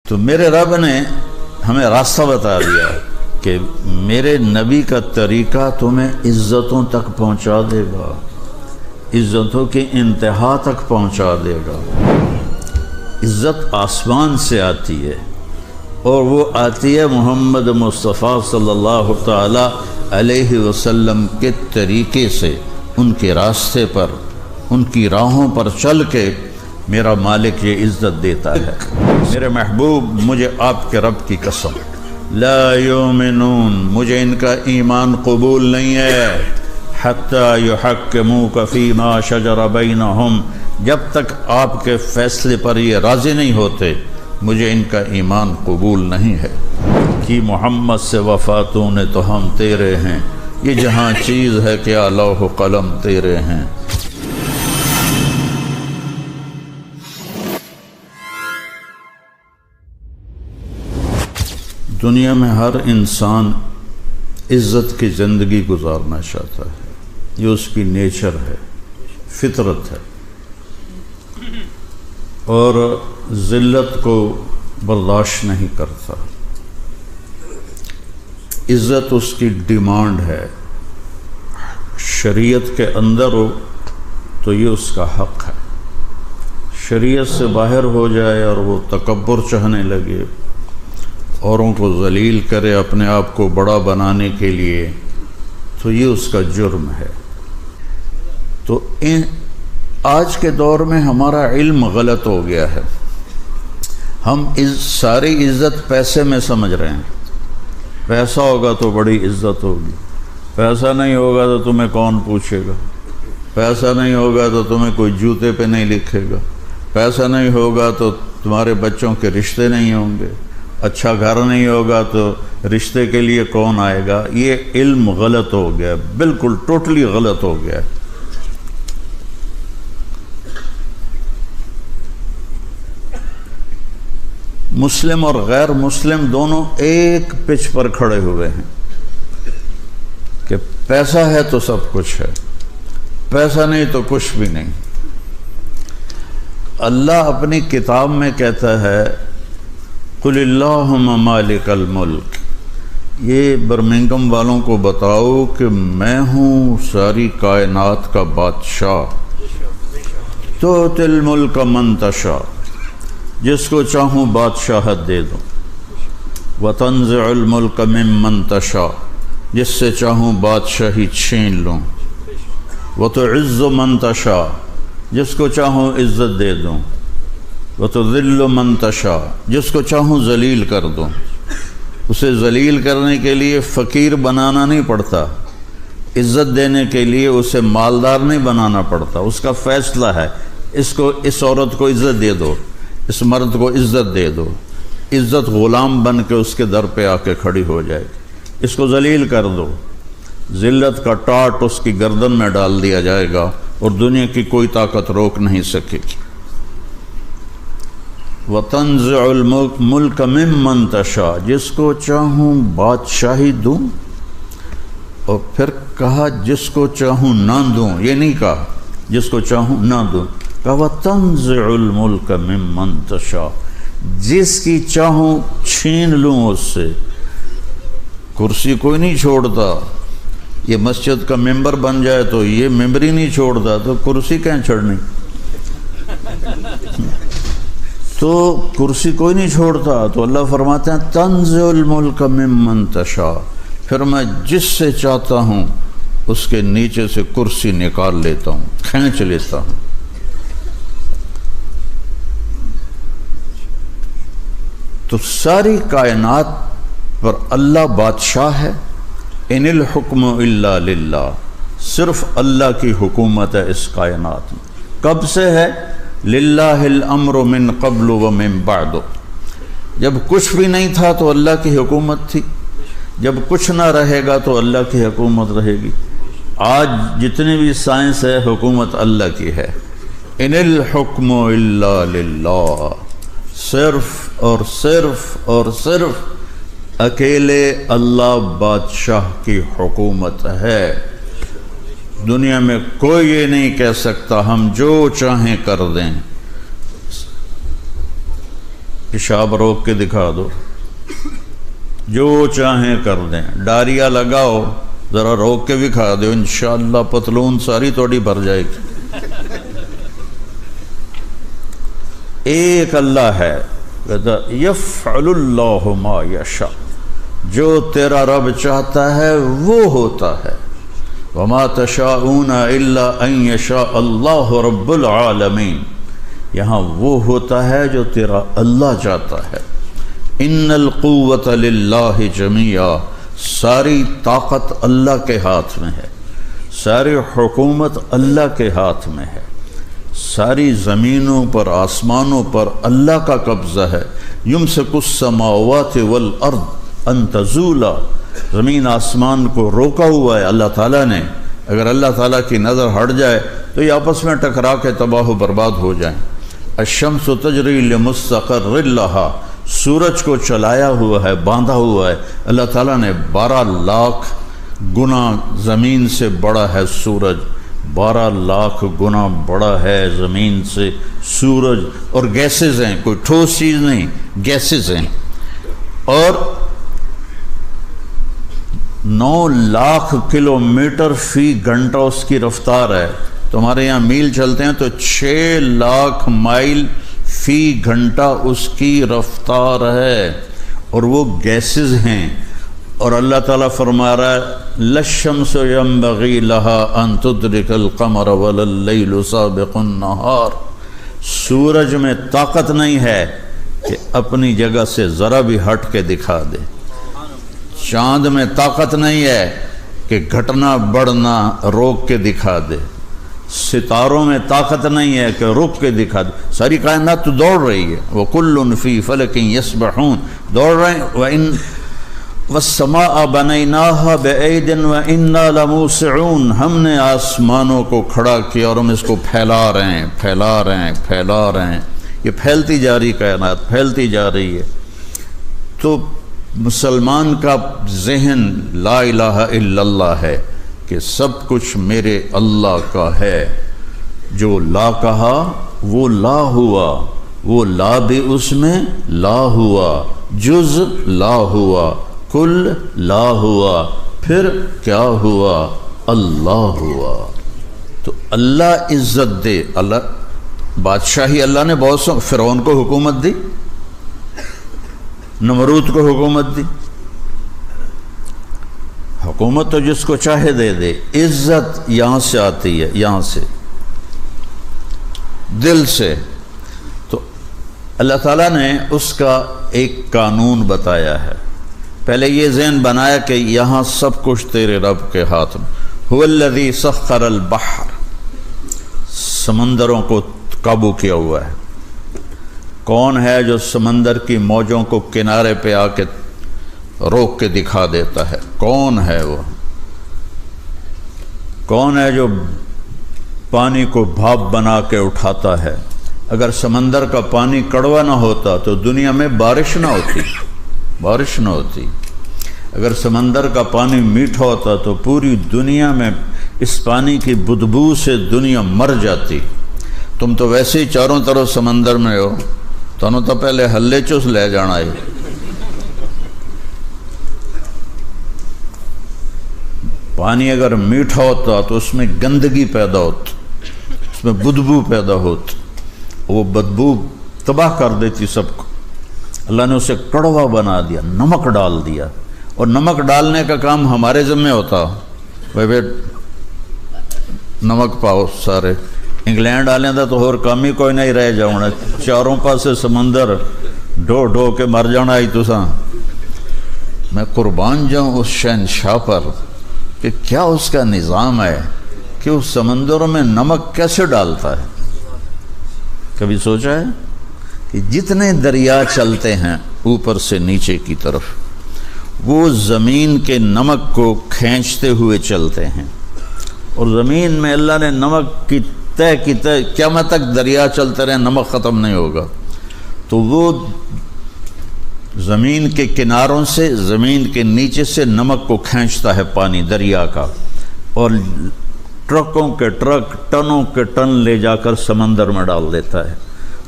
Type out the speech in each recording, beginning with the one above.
تو میرے رب نے ہمیں راستہ بتا دیا کہ میرے نبی کا طریقہ تمہیں عزتوں تک پہنچا دے گا، عزتوں کی انتہا تک پہنچا دے گا۔ عزت آسمان سے آتی ہے اور وہ آتی ہے محمد مصطفیٰ صلی اللہ تعالی علیہ وسلم کے طریقے سے، ان کے راستے پر، ان کی راہوں پر چل کے میرا مالک یہ عزت دیتا ہے۔ میرے محبوب، مجھے آپ کے رب کی قسم، لا یؤمنون، مجھے ان کا ایمان قبول نہیں ہے، حتی یحکموک فیما شجر بینہم، جب تک آپ کے فیصلے پر یہ راضی نہیں ہوتے مجھے ان کا ایمان قبول نہیں ہے۔ کہ محمد سے وفاتوں نے تو ہم تیرے ہیں، یہ جہاں چیز ہے کہ لوح و قلم تیرے ہیں۔ دنیا میں ہر انسان عزت کی زندگی گزارنا چاہتا ہے، یہ اس کی نیچر ہے، فطرت ہے، اور ذلت کو برداشت نہیں کرتا۔ عزت اس کی ڈیمانڈ ہے، شریعت کے اندر ہو تو یہ اس کا حق ہے، شریعت سے باہر ہو جائے اور وہ تکبر چاہنے لگے، اوروں کو ذلیل کرے اپنے آپ کو بڑا بنانے کے لیے، تو یہ اس کا جرم ہے۔ تو آج کے دور میں ہمارا علم غلط ہو گیا ہے، ہم ساری عزت پیسے میں سمجھ رہے ہیں، پیسہ ہوگا تو بڑی عزت ہوگی، پیسہ نہیں ہوگا تو تمہیں کون پوچھے گا، پیسہ نہیں ہوگا تو تمہیں کوئی جوتے پہ نہیں لکھے گا، پیسہ نہیں ہوگا تو تمہارے بچوں کے رشتے نہیں ہوں گے، اچھا گھر نہیں ہوگا تو رشتے کے لیے کون آئے گا۔ یہ علم غلط ہو گیا، بالکل ٹوٹلی غلط ہو گیا۔ مسلم اور غیر مسلم دونوں ایک پچ پر کھڑے ہوئے ہیں کہ پیسہ ہے تو سب کچھ ہے، پیسہ نہیں تو کچھ بھی نہیں۔ اللہ اپنی کتاب میں کہتا ہے قل اللہم مالک الملک، یہ برمنگم والوں کو بتاؤ کہ میں ہوں ساری کائنات کا بادشاہ، تؤتی الملک من تشاء، جس کو چاہوں بادشاہت دے دوں، وتنزع الملک ممن تشاء، جس سے چاہوں بادشاہی چھین لوں، وتعز من تشاء، جس کو چاہوں عزت دے دوں، وتذل من تشاء، جس کو چاہوں ذلیل کر دوں۔ اسے ذلیل کرنے کے لیے فقیر بنانا نہیں پڑتا، عزت دینے کے لیے اسے مالدار نہیں بنانا پڑتا، اس کا فیصلہ ہے، اس عورت کو عزت دے دو، اس مرد کو عزت دے دو، عزت غلام بن کے اس کے در پہ آ کے کھڑی ہو جائے گی۔ اس کو ذلیل کر دو، ذلت کا ٹاٹ اس کی گردن میں ڈال دیا جائے گا اور دنیا کی کوئی طاقت روک نہیں سکے گی۔ وَتَنزِعُ الْمُلْكَ مِمَّن تَشَاء، جس کو چاہوں بادشاہی دوں، اور پھر کہا جس کو چاہوں نہ دوں، یہ نہیں کہا جس کو چاہوں نہ دوں، کہا وَتَنزِعُ الْمُلْكَ مِمَّن تَشَاء، جس کی چاہوں چھین لوں اس سے۔ کرسی کوئی نہیں چھوڑتا، یہ مسجد کا ممبر بن جائے تو یہ ممبر ہی نہیں چھوڑتا، تو کرسی کہیں چھڑنی؟ تو کرسی کوئی نہیں چھوڑتا، تو اللہ فرماتے ہیں تنزع الملک ممن تشاء، پھر میں جس سے چاہتا ہوں اس کے نیچے سے کرسی نکال لیتا ہوں، کھینچ لیتا ہوں۔ تو ساری کائنات پر اللہ بادشاہ ہے۔ ان الحکم الا للہ، صرف اللہ کی حکومت ہے اس کائنات میں۔ کب سے ہے؟ للہ الامر من قبل ومن بعد، جب کچھ بھی نہیں تھا تو اللہ کی حکومت تھی، جب کچھ نہ رہے گا تو اللہ کی حکومت رہے گی۔ آج جتنی بھی سائنس ہے حکومت اللہ کی ہے۔ ان الحکم الا للہ، صرف اور صرف اور صرف اکیلے اللہ بادشاہ کی حکومت ہے۔ دنیا میں کوئی یہ نہیں کہہ سکتا ہم جو چاہیں کر دیں۔ پیشاب روک کے دکھا دو، جو چاہیں کر دیں، ڈاریا لگاؤ ذرا روک کے بھی کھا دو، انشاءاللہ پتلون ساری توڑی بھر جائے گی۔ ایک اللہ ہے، یفعل اللہ ما یشاء، جو تیرا رب چاہتا ہے وہ ہوتا ہے۔ وما تشاءون الا ان یشاء اللہ رب العالمین، یہاں وہ ہوتا ہے جو تیرا اللہ چاہتا ہے۔ ان القوۃ للہ جمیعا، ساری طاقت اللہ کے ہاتھ میں ہے، ساری حکومت اللہ کے ہاتھ میں ہے، ساری زمینوں پر آسمانوں پر اللہ کا قبضہ ہے۔ یمسک السماوات والارض ان تزولا، زمین آسمان کو روکا ہوا ہے اللہ تعالیٰ نے، اگر اللہ تعالیٰ کی نظر ہٹ جائے تو یہ آپس میں ٹکرا کے تباہ و برباد ہو جائیں۔ الشمس تجری لمستقر لہا، سورج کو چلایا ہوا ہے، باندھا ہوا ہے اللہ تعالیٰ نے، 12 لاکھ گنا زمین سے بڑا ہے سورج، 12 لاکھ گنا بڑا ہے زمین سے سورج، اور گیسز ہیں، کوئی ٹھوس چیز نہیں، گیسز ہیں، اور 9 لاکھ کلومیٹر فی گھنٹہ اس کی رفتار ہے۔ تمہارے یہاں میل چلتے ہیں تو 6 لاکھ مائل فی گھنٹہ اس کی رفتار ہے، اور وہ گیسز ہیں۔ اور اللہ تعالیٰ فرما رہا ہے للشمس ينبغي لها ان تدرك القمر ولا الليل سابق النهار، سورج میں طاقت نہیں ہے کہ اپنی جگہ سے ذرا بھی ہٹ کے دکھا دے، چاند میں طاقت نہیں ہے کہ گھٹنا بڑھنا روک کے دکھا دے، ستاروں میں طاقت نہیں ہے کہ رک کے دکھا دے، ساری کائنات تو دوڑ رہی ہے، وَكُلٌّ فِي فَلَكٍ يَسْبَحُونَ، دوڑ رہے ہیں۔ وَالسَّمَاءَ بَنَيْنَاهَا بِأَيْدٍ وَإِنَّا لَمُوسِعُونَ، ہم نے آسمانوں کو کھڑا کیا اور ہم اس کو پھیلا رہے ہیں، پھیلا رہے ہیں، پھیلا رہے ہیں، یہ پھیلتی جا رہی کائنات، پھیلتی جا رہی ہے۔ تو مسلمان کا ذہن لا الہ الا اللہ ہے کہ سب کچھ میرے اللہ کا ہے، جو لا کہا وہ لا ہوا، وہ لا بھی اس میں لا ہوا، جز لا ہوا، کل لا ہوا، پھر کیا ہوا؟ اللہ ہوا۔ تو اللہ عزت دے، اللہ بادشاہی، اللہ نے بہت سو، فرعون کو حکومت دی، نمرود کو حکومت دی، حکومت تو جس کو چاہے دے دے، عزت یہاں سے آتی ہے، یہاں سے، دل سے۔ تو اللہ تعالیٰ نے اس کا ایک قانون بتایا ہے، پہلے یہ ذہن بنایا کہ یہاں سب کچھ تیرے رب کے ہاتھ میں۔ هو الذی سخر البحر، سمندروں کو قابو کیا ہوا ہے۔ کون ہے جو سمندر کی موجوں کو کنارے پہ آ کے روک کے دکھا دیتا ہے؟ کون ہے وہ؟ کون ہے جو پانی کو بھاپ بنا کے اٹھاتا ہے؟ اگر سمندر کا پانی کڑوا نہ ہوتا تو دنیا میں بارش نہ ہوتی، بارش نہ ہوتی۔ اگر سمندر کا پانی میٹھا ہوتا تو پوری دنیا میں اس پانی کی بدبو سے دنیا مر جاتی۔ تم تو ویسے ہی چاروں طرف سمندر میں ہو، تمہیں تو پہلے ہلے چوس لے جانا ہے۔ پانی اگر میٹھا ہوتا تو اس میں گندگی پیدا ہوتی، اس میں بدبو پیدا ہوتی، وہ بدبو تباہ کر دیتی سب کو۔ اللہ نے اسے کڑوا بنا دیا، نمک ڈال دیا، اور نمک ڈالنے کا کام ہمارے ذمہ ہوتا، بھائی نمک پاؤ سارے، انگلینڈ آلیں دا تو اور کام ہی کوئی نہیں رہ جاؤنا، چاروں پاسے سمندر ڈو ڈو کے مر جانا ہی تو ساں۔ میں قربان جاؤں اس شہنشاہ پر کہ کیا اس کا نظام ہے کہ اس سمندروں میں نمک کیسے ڈالتا ہے۔ کبھی سوچا ہے کہ جتنے دریا چلتے ہیں اوپر سے نیچے کی طرف، وہ زمین کے نمک کو کھینچتے ہوئے چلتے ہیں، اور زمین میں اللہ نے نمک کی تہ کی تہ، قیامت تک دریا چلتے رہے، نمک ختم نہیں ہوگا۔ تو وہ زمین کے کناروں سے، زمین کے نیچے سے نمک کو کھینچتا ہے پانی دریا کا، اور ٹرکوں کے ٹرک، ٹنوں کے ٹن لے جا کر سمندر میں ڈال دیتا ہے،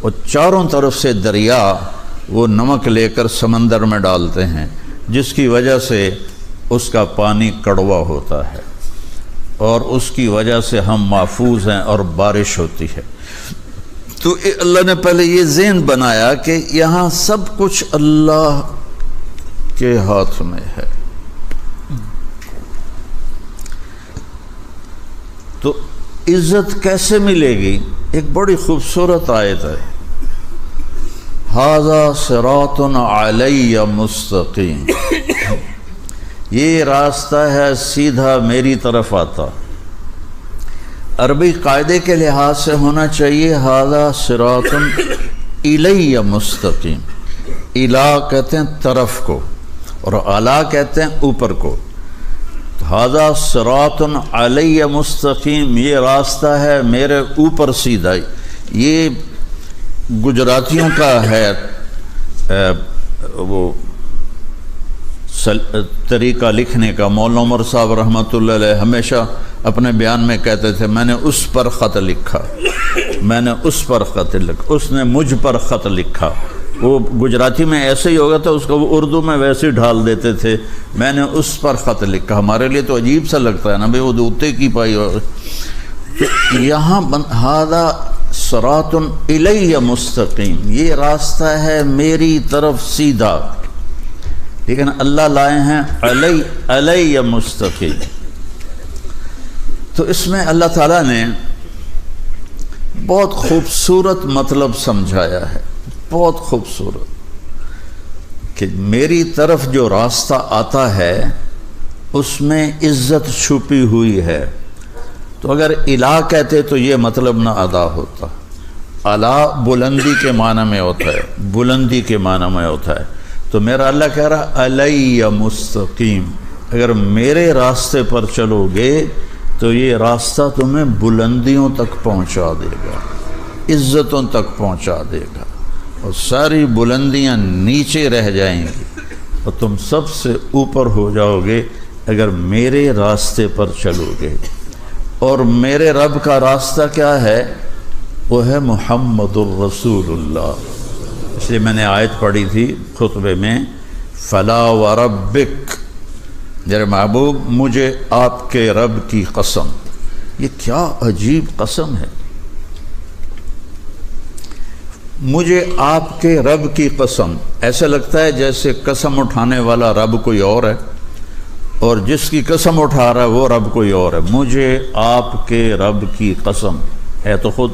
اور چاروں طرف سے دریا وہ نمک لے کر سمندر میں ڈالتے ہیں، جس کی وجہ سے اس کا پانی کڑوا ہوتا ہے اور اس کی وجہ سے ہم محفوظ ہیں اور بارش ہوتی ہے۔ تو اللہ نے پہلے یہ ذہن بنایا کہ یہاں سب کچھ اللہ کے ہاتھ میں ہے۔ تو عزت کیسے ملے گی؟ ایک بڑی خوبصورت آیت ہے، ھذا صراط علی مستقیم، یہ راستہ ہے سیدھا میری طرف آتا۔ عربی قاعدے کے لحاظ سے ہونا چاہیے ھذا صراط الی مستقیم، الی کہتے ہیں طرف کو اور اعلیٰ کہتے ہیں اوپر کو۔ ھذا صراط علی مستقیم، یہ راستہ ہے میرے اوپر سیدھا۔ یہ گجراتیوں کا ہے وہ طریقہ لکھنے کا۔ مولانا عمر صاحب رحمۃ اللہ علیہ ہمیشہ اپنے بیان میں کہتے تھے میں نے اس پر خط لکھا، میں نے اس پر خط لکھا، اس نے مجھ پر خط لکھا۔ وہ گجراتی میں ایسے ہی ہوگا تھا، اس کو وہ اردو میں ویسے ہی ڈھال دیتے تھے، میں نے اس پر خط لکھا۔ ہمارے لیے تو عجیب سا لگتا ہے نا بھئی وہ دوتے کی پائی ہوگا۔ یہاں ھذا صراط الی مستقیم، یہ راستہ ہے میری طرف سیدھا، لیکن اللہ لائے ہیں علی مستقیم۔ تو اس میں اللہ تعالیٰ نے بہت خوبصورت مطلب سمجھایا ہے، بہت خوبصورت، کہ میری طرف جو راستہ آتا ہے اس میں عزت چھپی ہوئی ہے۔ تو اگر الہ کہتے تو یہ مطلب نہ ادا ہوتا۔ اعلیٰ بلندی کے معنی میں ہوتا ہے، بلندی کے معنی میں ہوتا ہے۔ تو میرا اللہ کہہ رہا علی مستقیم، اگر میرے راستے پر چلو گے تو یہ راستہ تمہیں بلندیوں تک پہنچا دے گا، عزتوں تک پہنچا دے گا، اور ساری بلندیاں نیچے رہ جائیں گی اور تم سب سے اوپر ہو جاؤ گے اگر میرے راستے پر چلو گے۔ اور میرے رب کا راستہ کیا ہے؟ وہ ہے محمد الرسول اللہ۔ اس لیے میں نے آیت پڑھی تھی خطبے میں، فلا وربک، میرے محبوب مجھے آپ کے رب کی قسم۔ یہ کیا عجیب قسم ہے، مجھے آپ کے رب کی قسم۔ ایسا لگتا ہے جیسے قسم اٹھانے والا رب کوئی اور ہے اور جس کی قسم اٹھا رہا ہے وہ رب کوئی اور ہے۔ مجھے آپ کے رب کی قسم ہے تو خود،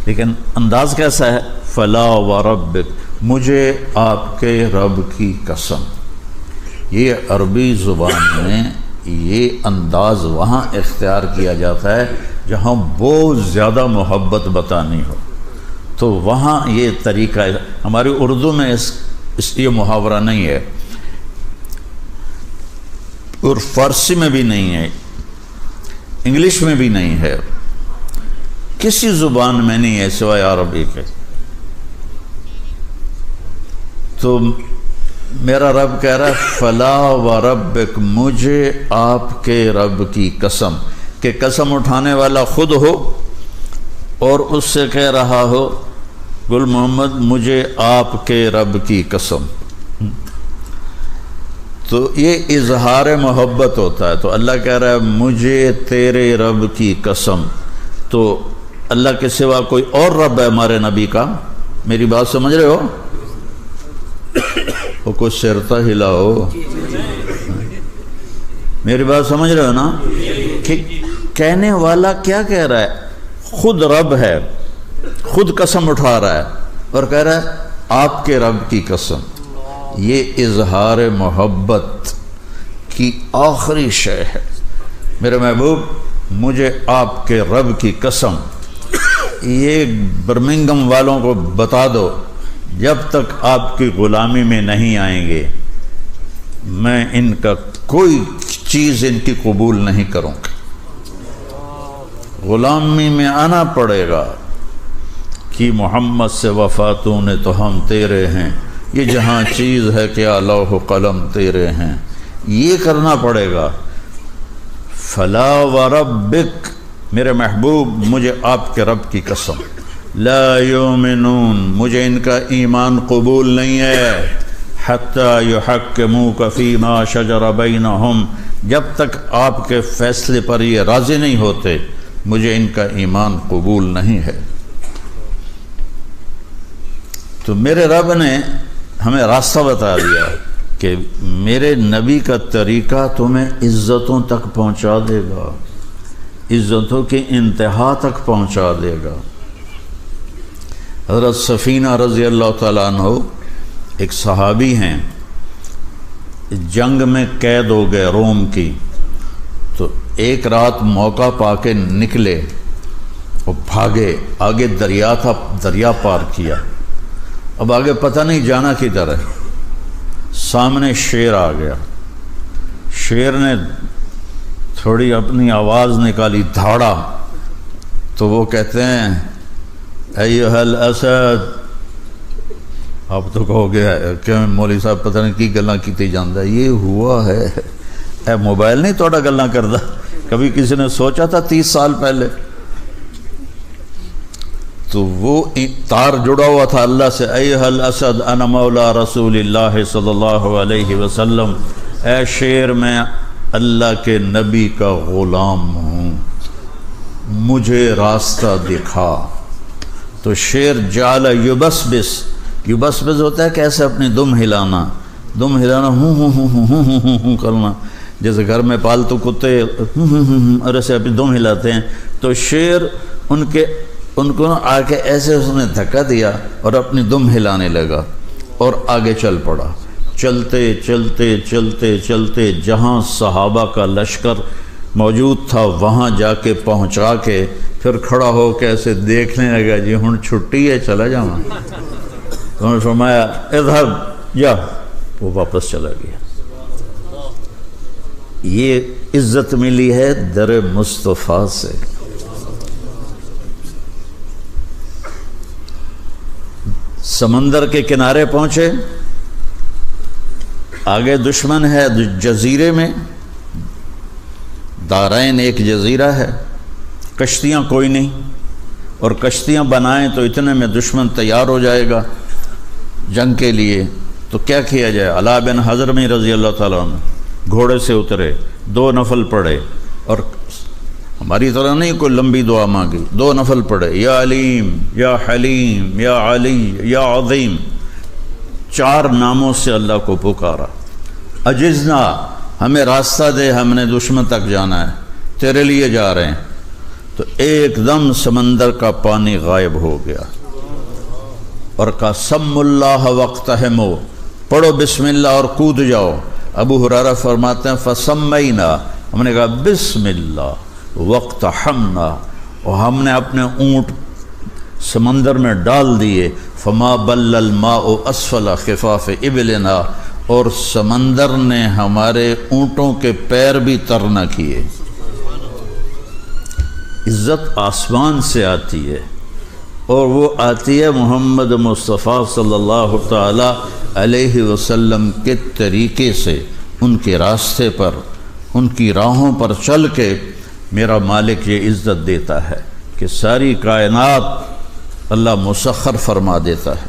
لیکن انداز کیسا ہے؟ فلا وربک، مجھے آپ کے رب کی قسم۔ یہ عربی زبان میں یہ انداز وہاں اختیار کیا جاتا ہے جہاں بہت زیادہ محبت بتانی ہو، تو وہاں یہ طریقہ ہے۔ ہماری اردو میں اس یہ محاورہ نہیں ہے، اور فارسی میں بھی نہیں ہے، انگلش میں بھی نہیں ہے، کسی زبان میں نہیں ہے سوائے عربی کے۔ تو میرا رب کہہ رہا ہے فلا وربک، مجھے آپ کے رب کی قسم، کہ قسم اٹھانے والا خود ہو اور اس سے کہہ رہا ہو گل محمد مجھے آپ کے رب کی قسم۔ تو یہ اظہار محبت ہوتا ہے۔ تو اللہ کہہ رہا ہے مجھے تیرے رب کی قسم۔ تو اللہ کے سوا کوئی اور رب ہے ہمارے نبی کا؟ میری بات سمجھ رہے ہو؟ وہ کچھ سرتا ہلاؤ، میری بات سمجھ رہے ہو نا؟ کہ کہنے والا کیا کہہ رہا ہے؟ خود رب ہے، خود قسم اٹھا رہا ہے اور کہہ رہا ہے آپ کے رب کی قسم۔ یہ اظہار محبت کی آخری شے ہے۔ میرے محبوب مجھے آپ کے رب کی قسم، یہ برمنگم والوں کو بتا دو جب تک آپ کی غلامی میں نہیں آئیں گے میں ان کا کوئی چیز ان کی قبول نہیں کروں گا۔ غلامی میں آنا پڑے گا کہ محمد سے وفاتوں نے تو ہم تیرے ہیں، یہ جہاں چیز ہے کیا لوح و قلم تیرے ہیں، یہ کرنا پڑے گا۔ فلا وربک، میرے محبوب مجھے آپ کے رب کی قسم، لا یؤمنون، مجھے ان کا ایمان قبول نہیں ہے، حتی یحکموک فیما شجر بینہم، جب تک آپ کے فیصلے پر یہ راضی نہیں ہوتے مجھے ان کا ایمان قبول نہیں ہے۔ تو میرے رب نے ہمیں راستہ بتا دیا کہ میرے نبی کا طریقہ تمہیں عزتوں تک پہنچا دے گا، عزتوں کی انتہا تک پہنچا دے گا۔ حضرت سفینہ رضی اللہ تعالیٰ عنہ ایک صحابی ہیں، جنگ میں قید ہو گئے روم کی، تو ایک رات موقع پا کے نکلے اور بھاگے، آگے دریا تھا، دریا پار کیا، اب آگے پتہ نہیں جانا کدھر ہے، سامنے شیر آ گیا، شیر نے تھوڑی اپنی آواز نکالی، دھاڑا، تو وہ کہتے ہیں ایھا الاسد، اب تو کہو گے کہ مولوی صاحب پتہ نہیں کی گلاں کیتی جاندا ہے، یہ ہوا ہے، اے موبائل نہیں توڑا گلاں کردا، کبھی کسی نے سوچا تھا 30 سال پہلے؟ تو وہ تار جڑا ہوا تھا اللہ سے، ایھا الاسد انا مولا رسول اللہ صلی اللہ علیہ وسلم، اے شیر میں اللہ کے نبی کا غلام ہوں، مجھے راستہ دکھا۔ تو شیر جعل یبسبس، یبسبس ہوتا ہے کیسے اپنی دم ہلانا، دم ہلانا ہوں ہوں ہوں ہوں ہوں ہوں ہوں کرنا، جیسے گھر میں پالتو کتے اور ایسے اپنی دم ہلاتے ہیں، تو شیر ان کو آ کے ایسے اس نے دھکا دیا اور اپنی دم ہلانے لگا اور آگے چل پڑا، چلتے چلتے چلتے چلتے جہاں صحابہ کا لشکر موجود تھا وہاں جا کے پہنچا کے پھر کھڑا ہو کے ایسے دیکھنے لگا، جی ہن چھٹی ہے چلا جاؤں، تو انہوں نے فرمایا اذهب جا، وہ واپس چلا گیا۔ یہ عزت ملی ہے در مصطفیٰ سے۔ سمندر کے کنارے پہنچے، آگے دشمن ہے جزیرے میں، دارین ایک جزیرہ ہے، کشتیاں کوئی نہیں، اور کشتیاں بنائیں تو اتنے میں دشمن تیار ہو جائے گا جنگ کے لیے، تو کیا کیا جائے؟ علا بن حضرمی رضی اللہ تعالیٰ عنہ گھوڑے سے اترے، 2 نفل پڑھے، اور ہماری طرح نہیں کوئی لمبی دعا مانگی، 2 نفل پڑھے، یا علیم یا حلیم یا علی یا عظیم، 4 ناموں سے اللہ کو پکارا۔ اجزنا، ہمیں راستہ دے، ہم نے دشمن تک جانا ہے، تیرے لیے جا رہے ہیں۔ تو ایک دم سمندر کا پانی غائب ہو گیا، اور کہا سم اللہ واقتحموا، پڑھو بسم اللہ اور کود جاؤ۔ ابو ہریرہ فرماتے ہیں فسمینا، ہم نے کہا بسم اللہ واقتحمنا، اور ہم نے اپنے اونٹ سمندر میں ڈال دیے، فما بل الماء اسفل خفاف ابلنا، اور سمندر نے ہمارے اونٹوں کے پیر بھی تر نہ کیے۔ عزت آسمان سے آتی ہے، اور وہ آتی ہے محمد مصطفیٰ صلی اللہ تعالی علیہ وسلم کے طریقے سے، ان کے راستے پر، ان کی راہوں پر چل کے میرا مالک یہ عزت دیتا ہے کہ ساری کائنات اللہ مسخر فرما دیتا ہے۔